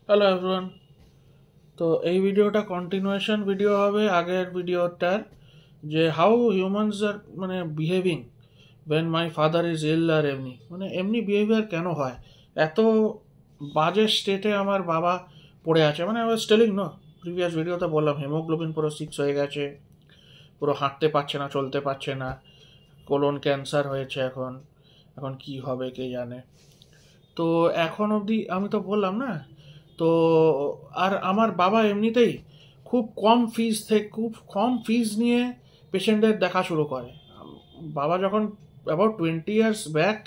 Hello everyone. তো এই ভিডিওটা কন্টিনিউয়েশন ভিডিও হবে আগের ভিডিওটার, যে হাউ হিউম্যানস আর মানে behaving when my father is ill, আর এমনি বিহেভিয়ার কেন হয়, এত বাজে স্টেটে আমার বাবা পড়ে আছে। I was telling no, previous ভিডিওতে বললাম হেমোগ্লোবিন পুরো 6 হয়ে গেছে, পুরো হাঁটতে পারছে না, চলতে পারছে না, কোলন ক্যান্সার হয়েছে। এখন এখন কি হবে কে জানে। তো এখন অবধি আমি তো বললাম না। তো আর আমার বাবা এমনিতেই খুব কম ফিজ নিয়ে পেশেন্টদের দেখা শুরু করে। বাবা যখন অ্যাবাউট 20 ইয়ার্স ব্যাক,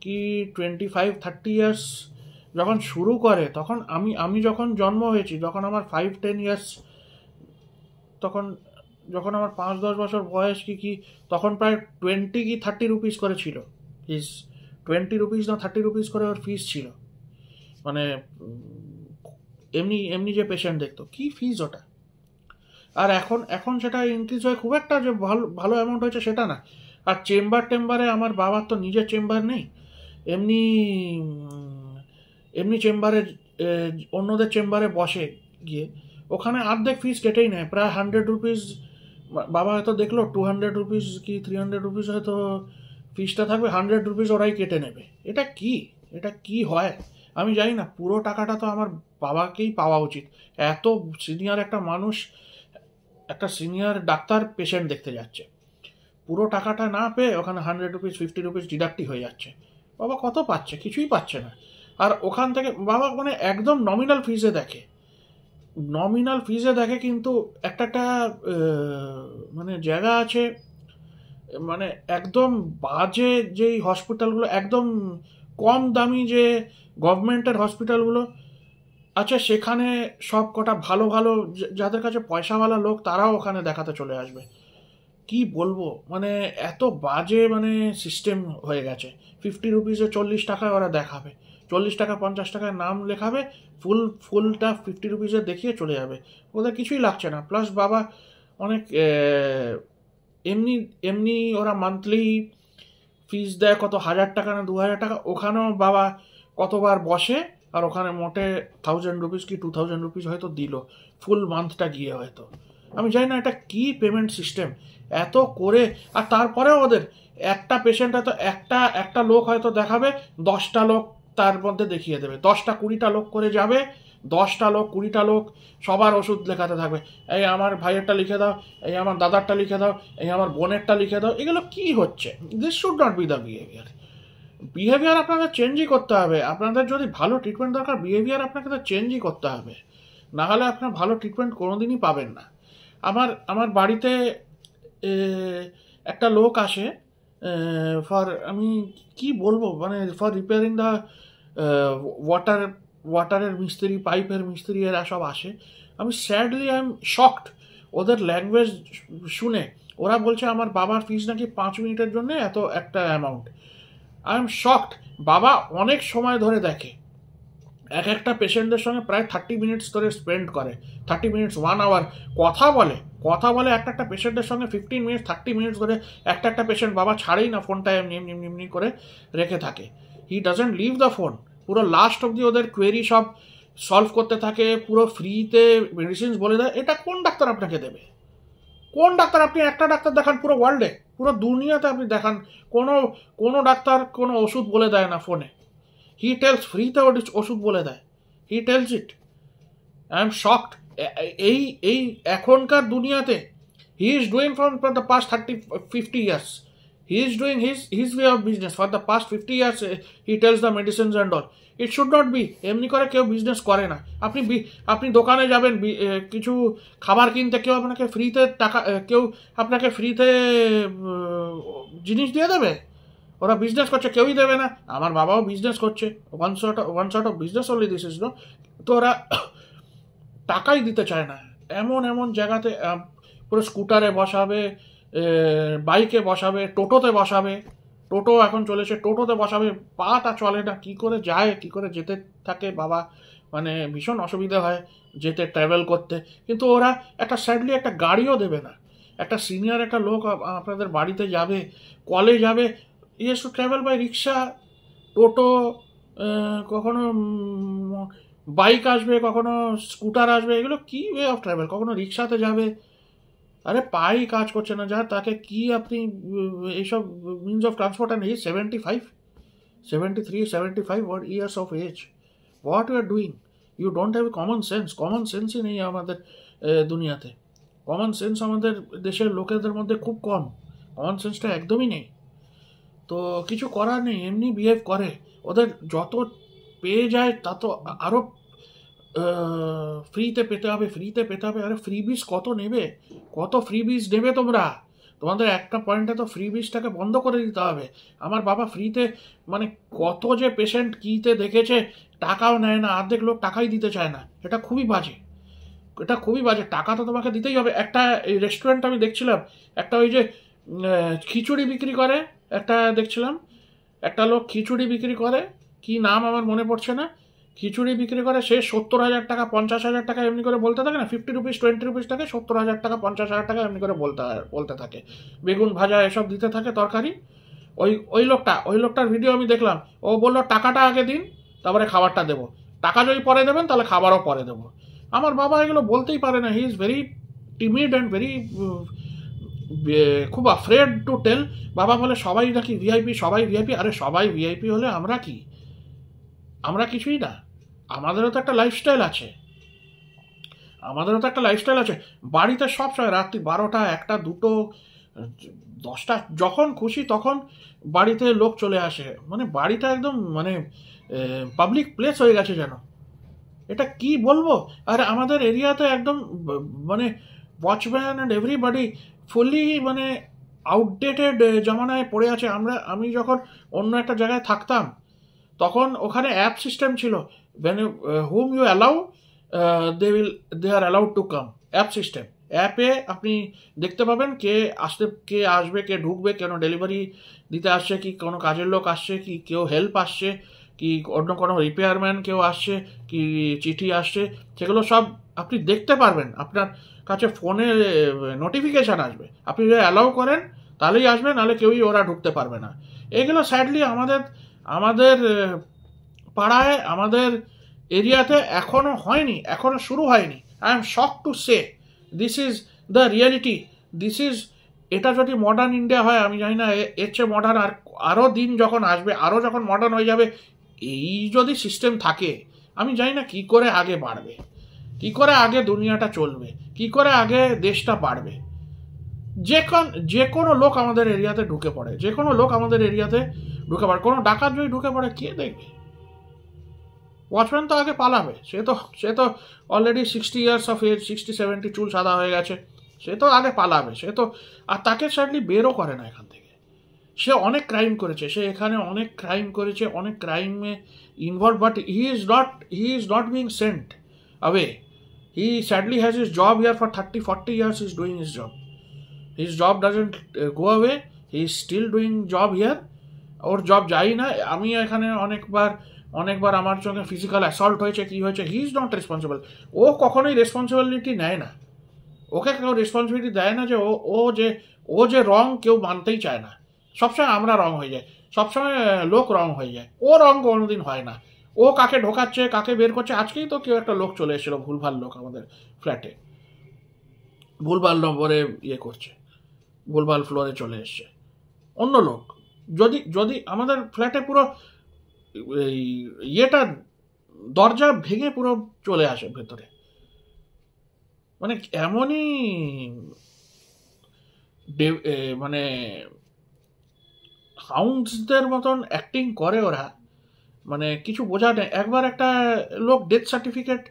কি 25-30 ইয়ার্স যখন শুরু করে, তখন আমি যখন জন্ম হয়েছি, যখন আমার 5-10 ইয়ার্স, তখন যখন আমার 5-10 বছর বয়স, কি তখন প্রায় 20 কি 30 রুপিস করে ছিল ফিস। 20 রুপিস না 30 রুপিস করে ওর ফিস ছিল। মানে এমনি এমনি যে পেশেন্ট দেখতো, কি ফিজ ওটা। আর এখন এখন সেটা ইনক্রিজ হয়ে খুব একটা যে ভালো ভালো অ্যামাউন্ট হয়েছে সেটা না। আর চেম্বারে আমার বাবার তো নিজের চেম্বার নেই। এমনি এমনি চেম্বারে অন্যদের চেম্বারে বসে গিয়ে ওখানে অর্ধেক ফিস কেটেই নেয়, প্রায় 100 রুপিস। বাবা হয়তো দেখলো 200 রুপিস কি 300 রুপিস হয়তো ফিসটা থাকবে, 100 রুপিস ওরাই কেটে নেবে। এটা কি হয় আমি জানি না। পুরো টাকাটা তো আমার বাবাকেই পাওয়া উচিত। এত সিনিয়র একটা মানুষ, একটা সিনিয়র ডাক্তার পেশেন্ট দেখতে যাচ্ছে, পুরো টাকাটা না পেয়ে ওখানে 100 রুপিস 50 রুপিস ডিডাক্টই হয়ে যাচ্ছে। বাবা কত পাচ্ছে? কিছুই পাচ্ছে না। আর ওখান থেকে বাবা একদম নমিনাল ফিজে দেখে কিন্তু একটা জায়গা আছে, একদম বাজে যেই হসপিটালগুলো, একদম কম দামি যে গভর্নমেন্টের হসপিটালগুলো আছে, সেখানে সব কটা ভালো ভালো যাদের কাছে পয়সাওয়ালা লোক, তারাও ওখানে দেখাতে চলে আসবে। কি বলবো, এত বাজে সিস্টেম হয়ে গেছে। 50 রুপিসে 40 টাকায় ওরা দেখাবে, 40 টাকা 50 টাকায় নাম লেখাবে, ফুলটা 50 রুপিসে দেখিয়ে চলে যাবে। ওদের কিছুই লাগছে না। প্লাস বাবা অনেক এমনি এমনি ওরা মান্থলি ফিস দেয় কত 1000 টাকা না 2000 টাকা। ওখানেও বাবা কতবার বসে, আর ওখানে মোটে 1000 রুপিস কি 2000 রুপিস হয়তো দিল ফুল মান্থটা গিয়ে হয়তো। আমি জানি না এটা কি পেমেন্ট সিস্টেম এত করে। আর তারপরেও ওদের একটা পেশেন্ট হয়তো একটা লোক হয়তো দেখাবে, 10টা লোক তার মধ্যে দেখিয়ে দেবে, 10টা 20টা লোক করে যাবে, 10টা লোক 20টা লোক সবার ওষুধ লেখাতে থাকবে। এই আমার ভাইয়েরটা লিখে দাও, এই আমার দাদারটা লিখে দাও, এই আমার বোনেরটা লিখে দাও। এগুলো কি হচ্ছে? This should not B the behaviour আপনাদের চেঞ্জই করতে হবে। আপনাদের যদি ভালো ট্রিটমেন্ট দরকার, বিহেভিয়ার আপনাকে তো চেঞ্জই করতে হবে, না হলে আপনার ভালো ট্রিটমেন্ট কোনোদিনই পাবেন না। আমার বাড়িতে একটা লোক আসে, আমি কি বলবো, ফর রিপেয়ারিং দ্য ওয়াটার ওয়াটারের মিস্ত্রি, পাইপের মিস্ত্রি, এরা সব আসে। আমি স্যাডলি আই এম শকড ওদের ল্যাঙ্গুয়েজ শুনে। ওরা বলছে আমার বাবার ফিস নাকি 5 মিনিটের জন্য এত একটা অ্যামাউন্ট। I am shocked. বাবা অনেক সময় ধরে দেখে, একটা পেশেন্টের সঙ্গে প্রায় 30 মিনিটস ধরে স্পেন্ড করে, 30 মিনিটস 1 আওয়ার কথা বলে একটা পেশেন্টের সঙ্গে 15 মিনিটস 30 মিনিটস ধরে। একটা পেশেন্ট বাবা ছাড়েই না, ফোনটা এমনি এমনি এমনি করে রেখে থাকে। He doesn't leave the phone. পুরো লাস্ট অব্দি ওদের কোয়েরি সব সলভ করতে থাকে, পুরো ফ্রিতে মেডিসিনস বলে দেয়। এটা কোন ডাক্তার আপনাকে দেবে? কোন ডাক্তার? আপনি একটা ডাক্তার দেখান পুরো ওয়ার্ল্ডে, পুরো দুনিয়াতে আপনি দেখান, কোনো ডাক্তার কোনো ওষুধ বলে দেয় না ফোনে। হি টেলস ফ্রিতে ওষুধ বলে দেয়, he tells it. I am shocked. এই এই এখনকার দুনিয়াতে he is doing from the past 30-50 years, he is doing his way of business for the past 50 years. He tells the medicines and all. It should not be. এমনি করে কেউ business করে না। আপনি দোকানে যাবেন কিছু খাবার কিনতে, কেউ আপনাকে ফ্রিতে জিনিস দিয়ে দেবে? ওরা বিজনেস করছে, কেউই দেবে না। আমার বাবাও বিজনেস করছে, one sort of business only this is no. তো ওরা টাকাই দিতে চায় না। এমন এমন জায়গাতে পুরো স্কুটারে বসাবে, বাইকে বসাবে, টোটোতে বসাবে। টোটো এখন চলেছে, টোটোতে বসাবে, পাটা চলে না, কি করে যায়, কি করে যেতে থাকে বাবা। ভীষণ অসুবিধা হয় যেতে, ট্রাভেল করতে। কিন্তু ওরা স্যাডলি একটা গাড়িও দেবে না। একটা সিনিয়র একটা লোক আপনাদের বাড়িতে যাবে, কলে যাবে, yes to travel by rickshaw, টোটো, কখনো বাইক আসবে, কখনো স্কুটার আসবে, এগুলো কি ওয়ে অফ ট্রাভেল? কখনো রিক্সাতে যাবে। আরে পাই কাজ করছে না যা, তাকে কি আপনি এইসব means of transport, and he 75, 73, 75 what years of age? What you are doing? You don't have common sense. Common সেন্সই নেই আমাদের দুনিয়াতে। কমন সেন্স আমাদের দেশের লোকেদের মধ্যে খুব কম। কমন সেন্সটা একদমই নেই। তো কিছু করার নেই, এমনি বিহেভ করে। ওদের যত পেয়ে যায় তা তো আরও ফ্রিতে পেতে হবে, ফ্রিতে পেতে হবে। আরে ফ্রিবিজ কত নেবে? কত ফ্রিবিজ নেবে তোমরা? তোমাদের একটা পয়েন্টে তো ফ্রিবিজটাকে বন্ধ করে দিতে হবে। আমার বাবা ফ্রিতে মানে কত যে পেশেন্ট কীতে দেখেছে, টাকাও নেয় না, অর্ধেক লোক টাকাই দিতে চায় না। এটা খুবই বাজে, এটা খুবই বাজে। টাকা তো তোমাকে দিতেই হবে। একটা এই রেস্টুরেন্ট আমি দেখছিলাম, একটা ওই যে খিচুড়ি বিক্রি করে, একটা দেখছিলাম একটা লোক খিচুড়ি বিক্রি করে, কি নাম আমার মনে পড়ছে না। খিচুড়ি বিক্রি করে, সে 70,000 টাকা 50,000 টাকা এমনি করে বলতে থাকে না, 50 রুপিস 20 রুপিস থাকে, 70,000 টাকা 50,000 টাকা এমনি করে বলতে থাকে। বেগুন ভাজা এসব দিতে থাকে, তরকারি। ওই লোকটার ভিডিও আমি দেখলাম। ও বললো টাকাটা আগে দিন, তারপরে খাবারটা দেবো। টাকা যদি পরে দেবেন তাহলে খাবারও পরে দেবো। আমার বাবা এগুলো বলতেই পারে না। He is very timid and very খুব আফ্রেড টু টেল। বাবা বলে সবাই নাকি ভিআইপি, সবাই ভিআইপি। আরে সবাই ভিআইপি হলে আমরা কি? আমরা কিছুই না। আমাদেরও তো একটা লাইফস্টাইল আছে, আমাদেরও তো একটা লাইফস্টাইল আছে। বাড়িতে সব সময় রাত্রি 12টা 1টা 2টো 10টা যখন খুশি তখন বাড়িতে লোক চলে আসে। মানে বাড়িটা একদম মানে পাবলিক প্লেস হয়ে গেছে যেন। এটা কি বলবো? আর আমাদের এরিয়াতে একদম মানে ওয়াচম্যান অ্যান্ড এভরিবডি ফুললি মানে আউটডেটেড জামানায় পড়ে আছে। আমি যখন অন্য একটা জায়গায় থাকতাম তখন ওখানে অ্যাপ সিস্টেম ছিল। when you whom you allow they are allowed to come, app system. অ্যাপে আপনি দেখতে পাবেন কে আসবে, কে ঢুকবে, কেন ডেলিভারি দিতে আসছে, কি কোনো কাজের লোক আসছে, কি কেউ হেল্প আসছে, কি অন্য কোনো রিপেয়ারম্যান কেউ আসছে, কি চিঠি আসছে, সেগুলো সব আপনি দেখতে পারবেন। আপনার কাছে ফোনে নোটিফিকেশান আসবে। আপনি যদি অ্যালাউ করেন তাহলেই আসবে, নাহলে কেউই ওরা ঢুকতে পারবে না। এগুলো স্যাডলি আমাদের পাড়ায়, আমাদের এরিয়াতে এখনও হয়নি, এখনও শুরু হয়নি। I am shock to say this is the reality. এটা যদি মডার্ন ইন্ডিয়া হয়, আমি জানি না এর চেয়ে মডার্ন আরও দিন যখন আসবে, আরও যখন মডার্ন হয়ে যাবে, এই যদি সিস্টেম থাকে, আমি জানি না কী করে আগে বাড়বে, কী করে আগে দুনিয়াটা চলবে, কী করে আগে দেশটা বাড়বে। যে কোনো লোক আমাদের এরিয়াতে ঢুকে পড়ে, যে কোনো লোক আমাদের এরিয়াতে ঢুকে পড়ে। কোনো ডাকাত যদি ঢুকে পড়ে, কে দেখবে? ওয়াচম্যান তো আগে পালাবে। সে তো অলরেডি 60 ইয়ার্স অফ এজ, 60-70, চুল সাদা হয়ে গেছে। সে তো আগে পালাবে। আর তাকে সাডলি বেরও করে না এখান থেকে। সে অনেক ক্রাইম করেছে, সে এখানে অনেক ক্রাইম করেছে, অনেক ক্রাইমে involve, but he is not being sent away. He sadly has his job here for 30-40 years. He's doing his job. His job doesn't go away. He is still doing job here. Or job যাই না। আমি এখানে অনেকবার আমার সঙ্গে physical assault হয়েছে, কি হয়েছে। He is not responsible. ও কখনোই রেসপন্সিবিলিটি নেয় না। ওকে কেউ রেসপন্সিবিলিটি দেয় না যে ও যে রং কেউ মানতেই চায় না। সবসময় আমরা রং হয়ে যাই, সবসময় লোক রং হয়ে যায়। ও রং কোনোদিন হয় না। ও কাকে ঢোকাচ্ছে, কাকে বের করছে। আজকেই তো কেউ একটা লোক চলে এসেছিল, ভুলভাল লোক আমাদের ফ্ল্যাটে, ভুলভাল নম্বরে করছে, ভুলভাল ফ্লোরে চলে এসছে অন্য লোক। যদি আমাদের ফ্ল্যাটে পুরো দরজা ভেঙে পুরো চলে আসে ভেতরে, মানে এমনই মানে হাউন্ডসদের মতন অ্যাক্টিং করে ওরা, মানে কিছু বোঝা নেই। একবার একটা লোক ডেথ সার্টিফিকেট,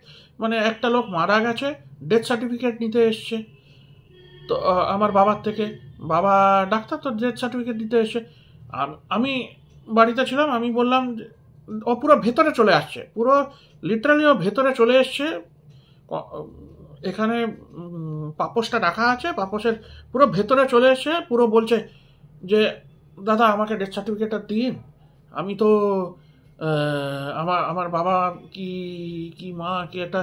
মানে একটা লোক মারা গেছে, ডেথ সার্টিফিকেট নিতে এসছে তো আমার বাবার থেকে। বাবা ডাক্তার, তো ডেথ সার্টিফিকেট দিতে এসছে। আমি বাড়িতে ছিলাম, আমি বললাম ও পুরো ভেতরে চলে আসছে, পুরো লিটারালি ও ভেতরে চলে এসছে। এখানে পাপোশটা রাখা আছে, পাপোশের পুরো ভেতরে চলে এসছে, পুরো বলছে যে দাদা আমাকে ডেথ সার্টিফিকেটটা দিন। আমি তো আমার বাবা কি মা কি একটা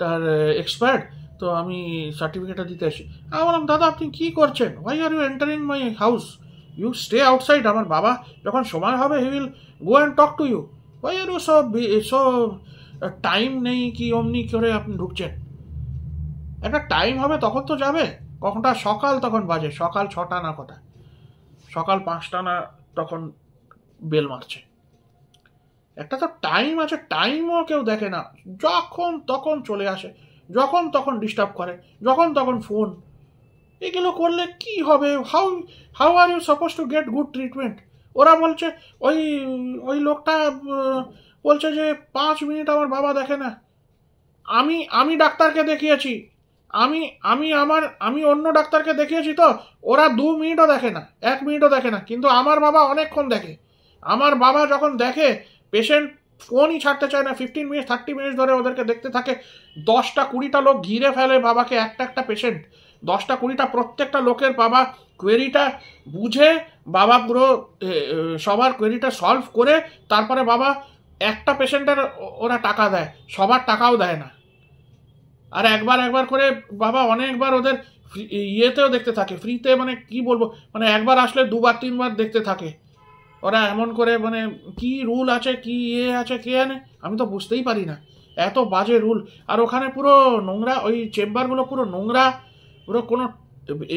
তার এক্সপায়ার্ড, তো আমি সার্টিফিকেটটা দিতে আসি। আমি বললাম দাদা আপনি কী করছেন? Why are you entering my house? You stay outside. আমার বাবা যখন সময় হবে he will go and talk to you. Why are you so time নেই কি অমনি করে আপনি ঢুকছেন? একটা টাইম হবে তখন তো যাবে। কখনটা সকাল তখন বাজে, সকাল 6টা না কটা, সকাল 5টা না তখন বেল মারছে। একটা তো টাইম আছে, টাইমও কেউ দেখে না, যখন তখন চলে আসে, যখন তখন ডিস্টার্ব করে, যখন তখন ফোন। এগুলো করলে কি হবে? How how are you suppose to get good treatment? ওরা বলছে ওই ওই লোকটা বলছে যে 5 মিনিট আমার বাবা দেখে না। আমি আমি ডাক্তারকে দেখিয়েছি, আমি আমি অন্য ডাক্তারকে দেখিয়েছি, তো ওরা 2 মিনিটও দেখে না, 1 মিনিটও দেখে না, কিন্তু আমার বাবা অনেকক্ষণ দেখে। আমার বাবা যখন দেখে, পেশেন্ট ফোনই ছাড়তে চায় না, 15 মিনিট 30 মিনিট ধরে ওদেরকে দেখতে থাকে। 10টা 20টা লোক ঘিরে ফেলে বাবাকে, একটা পেশেন্ট 10টা 20টা, প্রত্যেকটা লোকের বাবা কোয়েরিটা বুঝে, বাবা পুরো সবার কোয়েরিটা সলভ করে তারপরে বাবা একটা পেশেন্টের ওরা টাকা দেয়, সবার টাকাও দেয় না। আর একবার করে বাবা অনেকবার ওদের ইয়েতেও দেখতে থাকে, ফ্রিতে, মানে কি বলবো, মানে একবার আসলে 2বার 3বার দেখতে থাকে। ওরা এমন করে, মানে কি রুল আছে, কি ইয়ে আছে কে জানে, আমি তো বুঝতেই পারি না, এত বাজে রুল। আর ওখানে পুরো নোংরা, ওই চেম্বারগুলো পুরো নোংরা, পুরো কোনো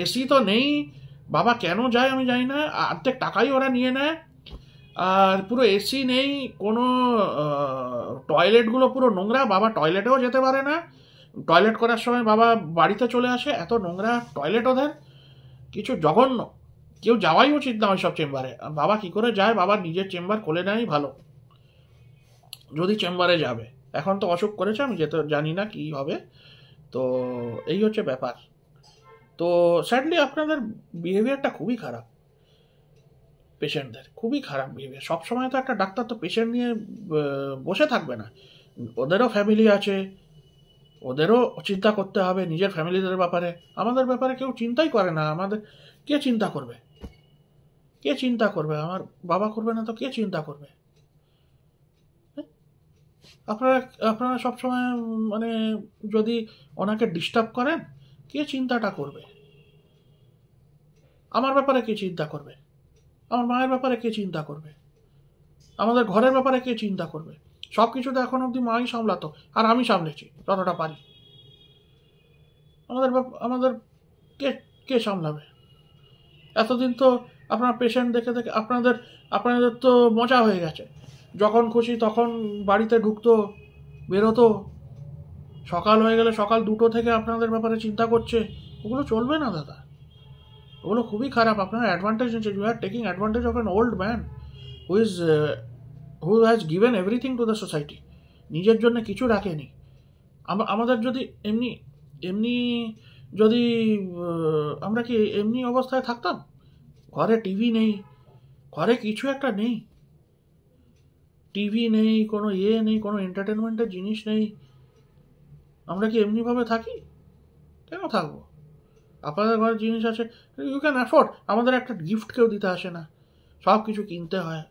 এসি তো নেই। বাবা কেন যায় আমি জানি না, অর্ধেক টাকাই ওরা নিয়ে নেয়। আর পুরো এসি নেই, কোনো টয়লেটগুলো পুরো নোংরা, বাবা টয়লেটেও যেতে পারে না। টয়লেট করার সময় বাবা বাড়িতে চলে আসে, এত নোংরা টয়লেট ওদের, কিছু জঘন্য। কেউ যাওয়াই উচিত না ওইসব চেম্বারে। বাবা কি করে যায়? বাবার নিজের চেম্বার খুলে নেয় ভালো, যদি চেম্বারে যাবে। এখন তো অসুখ করেছে, আমি যেতে জানি না কি হবে। তো এই হচ্ছে ব্যাপার। তো স্যাডলি আপনাদের বিহেভিয়ারটা খুবই খারাপ, পেশেন্টদের খুবই খারাপ বিহেভিয়ার। সবসময় তো একটা ডাক্তার তো পেশেন্ট নিয়ে বসে থাকবে না, ওদেরও ফ্যামিলি আছে, ওদেরও চিন্তা করতে হবে নিজের ফ্যামিলিদের ব্যাপারে। আমাদের ব্যাপারে কেউ চিন্তাই করে না। আমাদের কে চিন্তা করবে? কে চিন্তা করবে? আমার বাবা করবে না তো কে চিন্তা করবে? আপনারা আপনারা সবসময় মানে যদি ওনাকে ডিস্টার্ব করেন, কে চিন্তাটা করবে? আমার ব্যাপারে কে চিন্তা করবে? আমার মায়ের ব্যাপারে কে চিন্তা করবে? আমাদের ঘরের ব্যাপারে কে চিন্তা করবে? সব কিছু তো এখন অবধি মাই সামলাতো, আর আমি সামলেছি যতটা পারি। আমাদের কে কে সামলাবে? এতদিন তো আপনার পেশেন্ট দেখে দেখে আপনাদের তো মজা হয়ে গেছে। যখন খুশি তখন বাড়িতে ঢুকতো, বেরোতো। সকাল হয়ে গেলে সকাল 2টো থেকে আপনাদের ব্যাপারে চিন্তা করছে। ওগুলো চলবে না দাদা, ওগুলো খুবই খারাপ। আপনারা অ্যাডভান্টেজ নিচ্ছে। You are taking advantage of an old man who has given everything to the society. নিজের জন্য কিছু রাখেনি। আমাদের যদি এমনি এমনি যদি আমরা কি এমনি অবস্থায় থাকতাম? ঘরে টিভি নেই, ঘরে কিছু একটা নেই, টিভি নেই, কোনো ইয়ে নেই, কোনো এন্টারটেনমেন্টের জিনিস নেই, আমরা কি এমনিভাবে থাকি? কেন থাকবো? আপনাদের ঘরে জিনিস আছে, ইউ ক্যান অ্যাফোর্ড। আমাদের একটা গিফট কেউ দিতে আসে না, সব কিছু কিনতে হয়।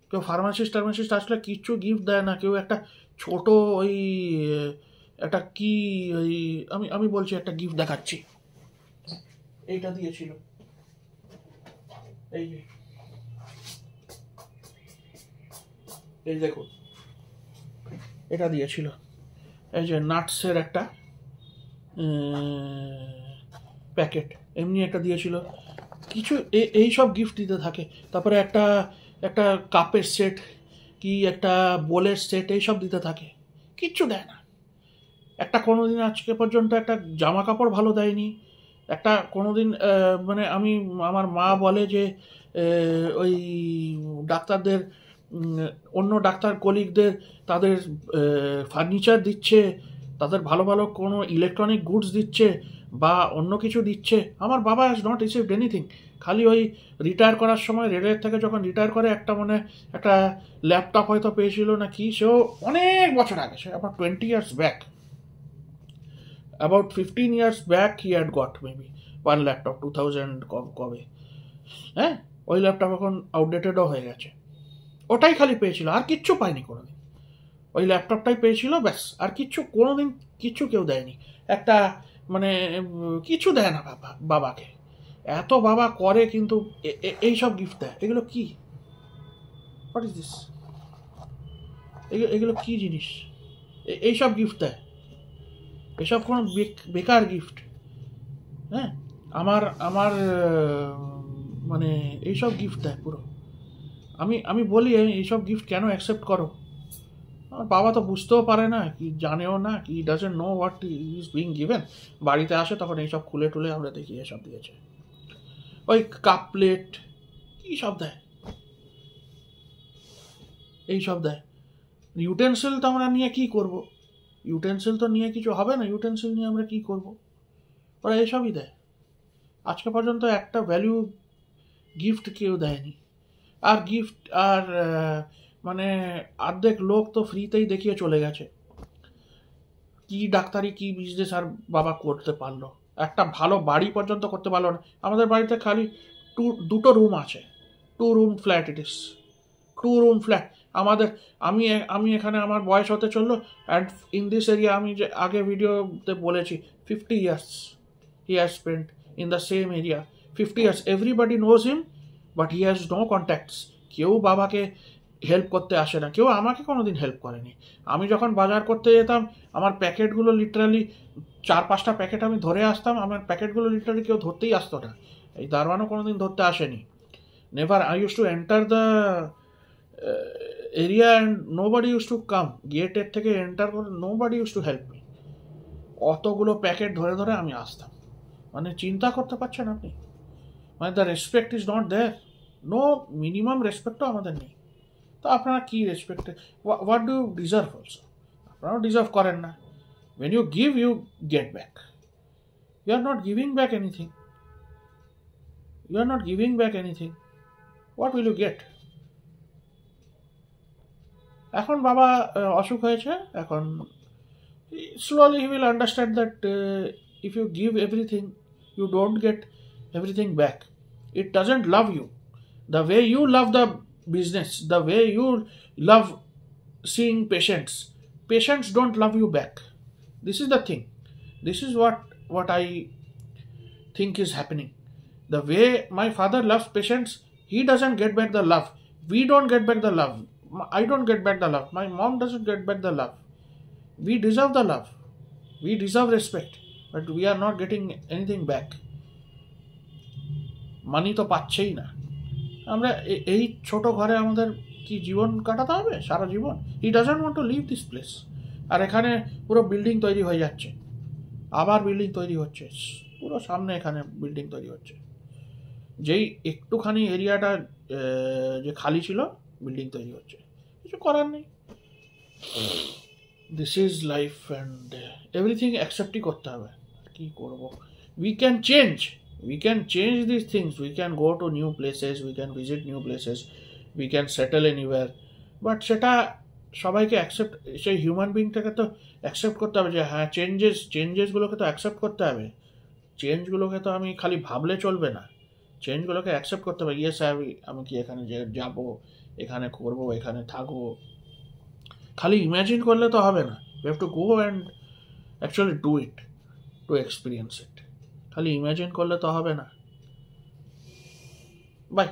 কেউ ফার্মাসিস্ট আসলে কিচ্ছু গিফট দেয় না। কেউ একটা ছোট ওই একটা কি ওই আমি আমি বলছি, একটা গিফট দেখাচ্ছি। এইটা দিয়েছিল, এই যে, এই দেখুন, এটা দিয়েছিল। এই যে নাটসের একটা প্যাকেট, এমনি একটা দিয়েছিল। কিছু এই সব গিফট দিতে থাকে। তারপরে একটা একটা কাপের সেট, কি একটা বোলের সেট, এইসব দিতে থাকে। কিচ্ছু দেয় না। একটা কোনোদিন আজকে পর্যন্ত একটা জামা কাপড় ভালো দেয়নি। একটা কোনোদিন মানে আমার মা বলে যে ওই ডাক্তারদের, অন্য ডাক্তার কলিগদের তাদের ফার্নিচার দিচ্ছে, তাদের ভালো ভালো কোনো ইলেকট্রনিক গুডস দিচ্ছে বা অন্য কিছু দিচ্ছে। আমার বাবা হ্যাজ নট রিসিভড এনিথিং। খালি ওই রিটায়ার করার সময়, রেলের থেকে যখন রিটায়ার করে, একটা ল্যাপটপ হয়তো পেয়েছিল না কি, সেও অনেক বছর আগে, সে about 20 years back, about 15 years back he had got maybe one laptop, 2000 কবে। হ্যাঁ, ওই ল্যাপটপ এখন আউটডেটেডও হয়ে গেছে। ওটাই খালি পেয়েছিল, আর কিচ্ছু পায়নি কোনোদিন। ওই ল্যাপটপটাই পেয়েছিল, ব্যাস। আর কিচ্ছু কোনোদিন কিচ্ছু কেউ দেয়নি। একটা মানে কিছু দেয় না বাবাকে। এত বাবা করে কিন্তু এইসব গিফট দেয়। এগুলো কি? What is this? এগুলো কী জিনিস? এইসব গিফট দেয়? এসব কোনো বেকার গিফট? হ্যাঁ, আমার আমার মানে এইসব গিফট দেয় পুরো। আমি বলি এইসব গিফট কেন অ্যাকসেপ্ট করো? আমার বাবা তো বুঝতেও পারে না, কি জানেও না, কি doesn't know what is being given. বাড়িতে আসে তখন এইসব খুলে টুলে আমরা দেখি এসব দিয়েছে। ওই কাপ প্লেট কী সব দেয়, এইসব দেয়। ইউটেন্সিল তো আমরা নিয়ে কী করব? ইউটেন্সিল তো নিয়ে কিছু হবে না, ইউটেন্সিল নিয়ে আমরা কী করব? ওরা এসবই দেয়। আজকে পর্যন্ত একটা ভ্যালু গিফট কেউ দেয়নি। আর গিফট আর মানে অর্ধেক লোক তো ফ্রিতেই দেখিয়ে চলে গেছে। কি ডাক্তারি, কি বিজনেস আর বাবা করতে পারলো? একটা ভালো বাড়ি পর্যন্ত করতে পারলো না। আমাদের বাড়িতে খালি দুটো রুম আছে, 2 রুম ফ্ল্যাট। ইট ইস 2 রুম ফ্ল্যাট আমাদের। আমি এখানে আমার বয়স হতে চললো, অ্যান্ড ইন দিস এরিয়া আমি যে আগে ভিডিওতে বলেছি 50 years he has spent in the same area. 50 years, everybody knows him, but he has no contacts. কেউ বাবাকে হেল্প করতে আসে না, কেউ আমাকে কোনো দিন হেল্প করেনি। আমি যখন বাজার করতে যেতাম, আমার প্যাকেটগুলো লিটারালি 4-5টা প্যাকেট আমি ধরে আসতাম, আমার প্যাকেটগুলো লিটারালি কেউ ধরতেই আসতো না। এই দারোয়ানও কোনো দিন ধরতে আসেনি। Never. I use to enter the area and nobody use to come. গেটের থেকে এন্টার করে nobody use to help me. অতগুলো প্যাকেট ধরে ধরে আমি আসতাম। মানে চিন্তা করতে পারছেন আপনি? মানে the respect is not there. No minimum রেসপেক্টও আমাদের নেই। তো আপনারা কী রেসপেক্টে, হোয়াট ডু ডিজার্ভ অলসো? আপনারাও ডিজার্ভ করেন না। when you give you get back. You are not giving back anything. You are not giving back anything. What will you get? এখন বাবা অসুখ হয়েছে, এখন slowly he will understand that if you give everything, you don't get everything back. It doesn't love you the way you love the business, the way you love seeing patients. Patients don't love you back. This is the thing. This is what I think is happening. The way my father loves patients, he doesn't get back the love. We don't get back the love. I don't get back the love. My mom doesn't get back the love. We deserve the love. We deserve respect. But we are not getting anything back. মানি তো পাচ্ছেই না। আমরা এই ছোট ঘরে আমাদের কি জীবন কাটাতে হবে সারা জীবন? He doesn't want to leave this place. আর এখানে পুরো বিল্ডিং তৈরি হয়ে যাচ্ছে, আবার বিল্ডিং তৈরি হচ্ছে, পুরো সামনে এখানে বিল্ডিং তৈরি হচ্ছে। যেই একটুখানি এরিয়াটা যে খালি ছিল, বিল্ডিং তৈরি হচ্ছে, কিছু করার নেই। This is life and everything অ্যাকসেপ্টই করতে হবে। কী করবো? We can change this things, we can go to new places, we can visit new places, we can settle anywhere. But সেটা সবাইকে অ্যাকসেপ্ট, সেই হিউম্যান বিংটাকে তো অ্যাকসেপ্ট করতে হবে যে হ্যাঁ চেঞ্জেসগুলোকে তো অ্যাকসেপ্ট করতে হবে। চেঞ্জগুলোকে তো আমি খালি ভাবলে চলবে না, চেঞ্জগুলোকে অ্যাকসেপ্ট করতে হবে। ইয়েস আমি কি এখানে যাবো, এখানে করবো, এখানে থাকবো, খালি ইম্যাজিন করলে তো হবে না। You have to go and actually do it, to experience it. খালি ইম্যাজিন করলে তো হবে না। বাই।